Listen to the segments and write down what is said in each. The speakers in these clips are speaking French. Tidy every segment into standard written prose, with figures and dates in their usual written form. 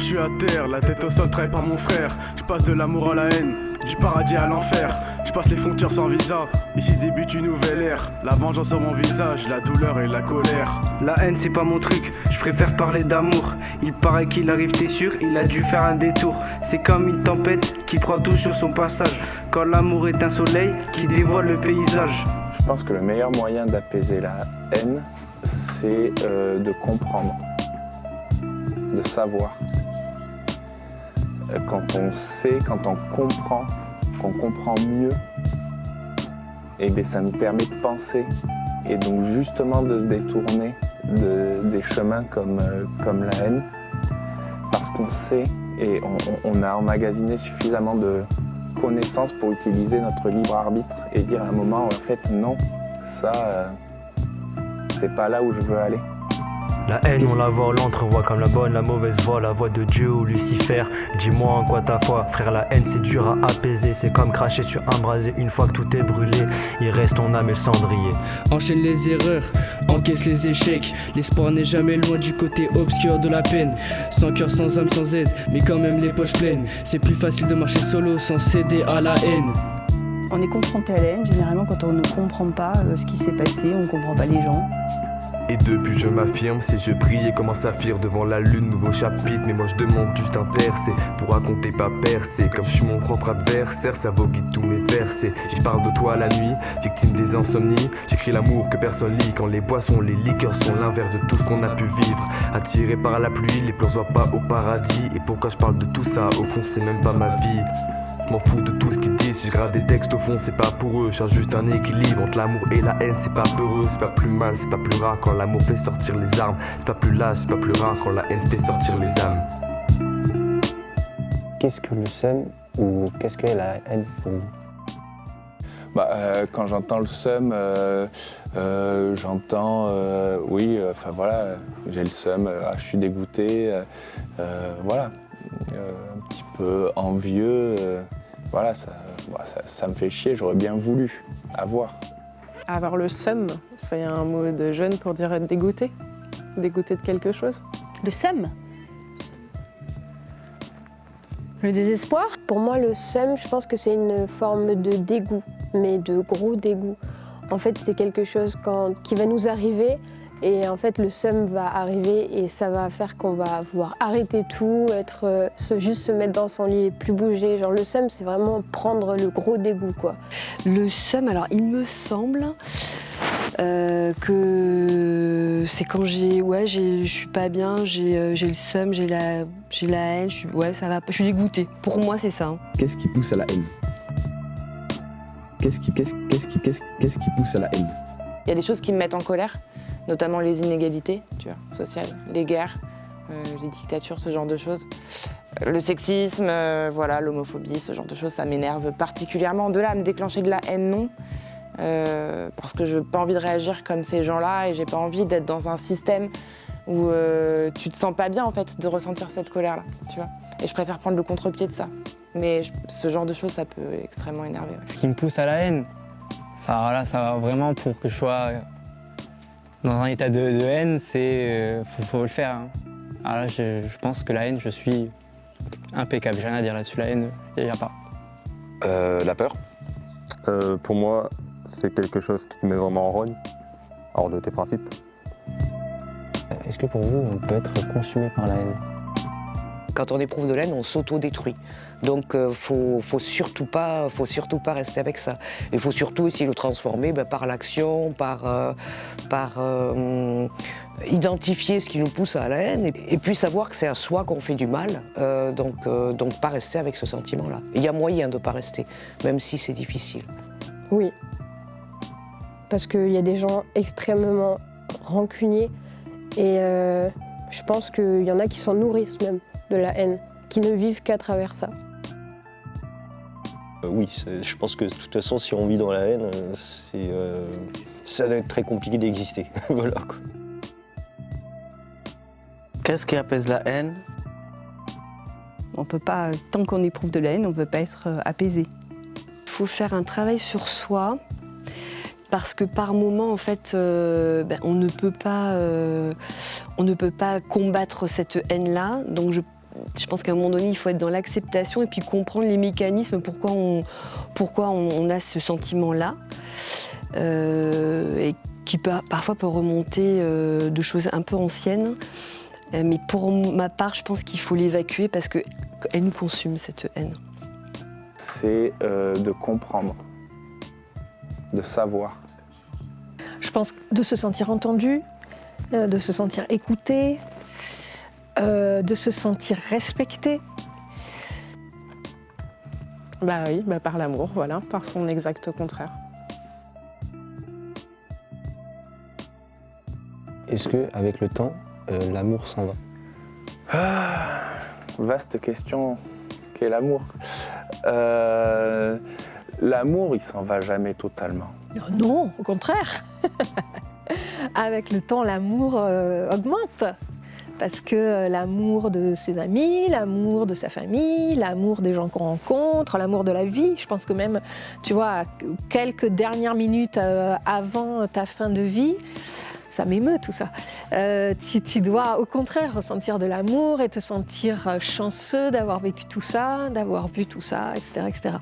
je suis à terre, la tête au sol, trahi par mon frère. Je passe de l'amour à la haine, du paradis à l'enfer. Je passe les frontières sans visa, ici débute une nouvelle ère. La vengeance sur mon visage, la douleur et la colère. La haine c'est pas mon truc, je préfère parler d'amour. Il paraît qu'il arrive, t'es sûr, il a dû faire un détour. C'est comme une tempête qui prend tout sur son passage. Quand l'amour est un soleil qui dévoile le paysage. Je pense que le meilleur moyen d'apaiser la haine, c'est de comprendre, de savoir. Quand on sait, quand on comprend, qu'on comprend mieux, et bien ça nous permet de penser et donc justement de se détourner des chemins comme la haine, parce qu'on sait et on a emmagasiné suffisamment de connaissances pour utiliser notre libre arbitre et dire à un moment en fait non, ça c'est pas là où je veux aller. La haine, on la voit, on l'entrevoit comme la bonne, la mauvaise voix, la voix de Dieu ou Lucifer. Dis-moi en quoi ta foi, frère, la haine c'est dur à apaiser. C'est comme cracher sur un brasier, une fois que tout est brûlé, il reste ton âme et le cendrier. Enchaîne les erreurs, encaisse les échecs. L'espoir n'est jamais loin du côté obscur de la peine. Sans cœur, sans âme, sans aide, mais quand même les poches pleines. C'est plus facile de marcher solo sans céder à la haine. On est confronté à la haine, généralement quand on ne comprend pas ce qui s'est passé, on ne comprend pas les gens. Et depuis je m'affirme, si je brille et commence à saphir devant la lune, nouveau chapitre. Mais moi je demande juste un tercet pour raconter pas percer. Comme je suis mon propre adversaire, ça vaut guide tous mes versets. Et je parle de toi la nuit, victime des insomnies. J'écris l'amour que personne lit. Quand les boissons, les liqueurs sont l'inverse de tout ce qu'on a pu vivre. Attiré par la pluie, les pleurs voient pas au paradis. Et pourquoi je parle de tout ça, au fond c'est même pas ma vie. Je m'en fous de tout ce qu'ils disent, si je grave des textes au fond c'est pas pour eux. Je cherche juste un équilibre entre l'amour et la haine, c'est pas peureux, c'est pas plus mal, c'est pas plus rare quand l'amour fait sortir les armes. C'est pas plus lâche, c'est pas plus rare quand la haine fait sortir les âmes. Qu'est-ce que le seum ou qu'est-ce que la haine pour vous? Quand j'entends le seum, j'entends, oui, enfin voilà, j'ai le seum, je suis dégoûté, voilà. Un petit peu envieux, voilà, ça me fait chier, j'aurais bien voulu avoir. Avoir le seum, c'est un mot de jeune pour dire être dégoûté. Dégoûté de quelque chose. Le seum? Le désespoir? Pour moi, le seum, je pense que c'est une forme de dégoût, mais de gros dégoût. En fait, c'est quelque chose qui va nous arriver. Et en fait, le seum va arriver et ça va faire qu'on va vouloir arrêter tout, juste se mettre dans son lit et plus bouger. Genre le seum, c'est vraiment prendre le gros dégoût, quoi. Le seum, alors il me semble que c'est quand je suis pas bien, j'ai le seum, j'ai la haine, ça va, je suis dégoûtée. Pour moi, c'est ça. Qu'est-ce qui pousse à la haine? Qu'est-ce qui pousse à la haine? Il y a des choses qui me mettent en colère. Notamment les inégalités, tu vois, sociales, les guerres, les dictatures, ce genre de choses. Le sexisme, voilà, l'homophobie, ce genre de choses, ça m'énerve particulièrement. De là à me déclencher de la haine, non. Parce que je n'ai pas envie de réagir comme ces gens-là et j'ai pas envie d'être dans un système où tu te sens pas bien, en fait, de ressentir cette colère-là, tu vois. Et je préfère prendre le contre-pied de ça. Mais ce genre de choses, ça peut extrêmement énerver. Ouais. Ce qui me pousse à la haine, ça va vraiment pour que je sois dans un état de haine, faut le faire. Hein. Alors là, je pense que la haine, je suis impeccable. J'ai rien à dire là-dessus. La haine, il n'y a pas. La peur. Pour moi, c'est quelque chose qui te met vraiment en rogne, hors de tes principes. Est-ce que pour vous, on peut être consumé par la haine? Quand on éprouve de la haine, on s'auto-détruit. Donc faut surtout pas rester avec ça. Il faut surtout essayer de le transformer par l'action, par identifier ce qui nous pousse à la haine et puis savoir que c'est à soi qu'on fait du mal, donc pas rester avec ce sentiment-là. Il y a moyen de pas rester, même si c'est difficile. Oui, parce qu'il y a des gens extrêmement rancuniers et je pense qu'il y en a qui s'en nourrissent même de la haine, qui ne vivent qu'à travers ça. Oui, je pense que de toute façon, si on vit dans la haine, ça doit être très compliqué d'exister. Voilà, quoi. Qu'est-ce qui apaise la haine? On peut pas, tant qu'on éprouve de la haine, on ne peut pas être apaisé. Il faut faire un travail sur soi. Parce que par moment, en fait, on ne peut pas combattre cette haine-là. Donc je pense qu'à un moment donné, il faut être dans l'acceptation et puis comprendre les mécanismes, pourquoi on a ce sentiment-là, et qui parfois peut remonter de choses un peu anciennes. Mais pour ma part, je pense qu'il faut l'évacuer parce qu'elle nous consume, cette haine. C'est de comprendre, de savoir. Je pense de se sentir entendu, de se sentir écouté, de se sentir respecté. Bah oui, bah par l'amour, voilà, par son exact contraire. Est-ce qu'avec le temps, l'amour s'en va? Vaste question, qu'est l'amour? L'amour, il s'en va jamais totalement. Non, au contraire. Avec le temps, l'amour augmente. Parce que l'amour de ses amis, l'amour de sa famille, l'amour des gens qu'on rencontre, l'amour de la vie. Je pense que même, tu vois, quelques dernières minutes avant ta fin de vie, ça m'émeut tout ça. Tu dois au contraire ressentir de l'amour et te sentir chanceux d'avoir vécu tout ça, d'avoir vu tout ça, etc. etc.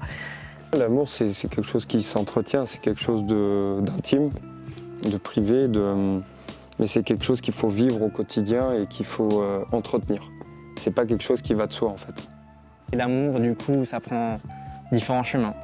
L'amour, c'est quelque chose qui s'entretient, c'est quelque chose d'intime, de privé, mais c'est quelque chose qu'il faut vivre au quotidien et qu'il faut entretenir. C'est pas quelque chose qui va de soi en fait. Et l'amour, du coup, ça prend différents chemins.